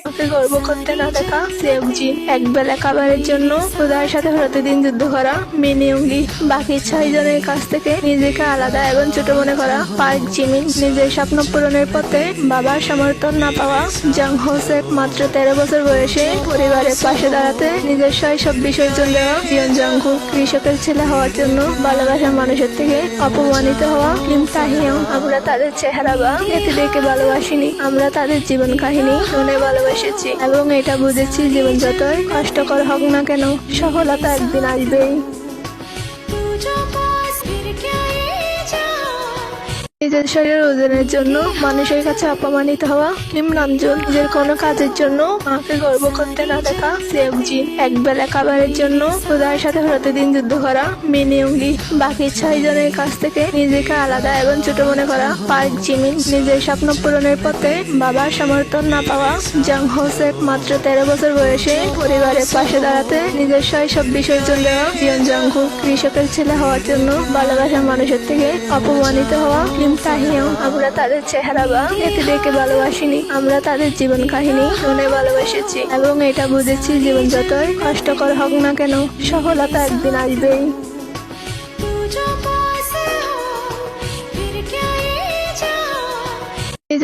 ওকে গর্ব করতে না দেখা সেবজি, এক বেলা খাবারের জন্য খোদার সাথে প্রতিদিন যুদ্ধ করা মিনি উঙ্গি, বাকি 6 জনের কাছ থেকে নিজেকে আলাদা এবং ছোট মনে করা পার্ক জিমিন, নিজের স্বপ্ন পূরণের পথে বাবার সমর্থন না পাওয়া জাং হোসেক, মাত্র 13 বছর বয়সে পরিবারের পাশে দাঁড়াতে নিজের শৈশব বিসর্জন দেওয়া জিয়ন জাংকু, কৃষকের ছেলে হওয়ার জন্য ভালোবাসার মানুষের থেকে অপমানিত হওয়া কিম তাহিয়ং। আমরা তাদের চেহারা বা এতে দেখে ভালোবাসিনি, আমরা তাদের জীবন কাহিনী শুনে ভালোবেসেছি এবং এটা বুঝেছি জীবন যতই কষ্টকর হোক না কেন সফলতা একদিন আসবেই। নিজের শরীরের ওজনের জন্য মানুষের কাছে অপমানিত হওয়া কিম নামজুন, নিজের কোনো কাজের জন্য মাকে গর্ব করতে না দেখা সেবজি, এক বেলা খাবারের জন্য খোদার সাথে প্রতিদিন যুদ্ধ করা মিনি উঙ্গি, বাকি 6 জনের কাছ থেকে নিজেকে আলাদা এবং ছোট মনে করা পার্ক জিমিন, নিজের স্বপ্ন পূরণের পথে বাবার সমর্থন না পাওয়া জাং হোসেক, মাত্র 13 বছর বয়সে পরিবারের পাশে দাঁড়াতে নিজের শৈশব বিসর্জন দেওয়া জিয়ন জাংকু, কৃষকের ছেলে হওয়ার জন্য ভালোবাসার মানুষের থেকে অপমানিত হওয়া কিম তাহিয়ং। আমরা তাদের চেহারা বা এতে দেখে ভালোবাসিনি, আমরা তাদের জীবন কাহিনী শুনে ভালোবেসেছি এবং এটা বুঝেছি জীবন যতই কষ্টকর হোক না কেন সফলতা একদিন আসবেই।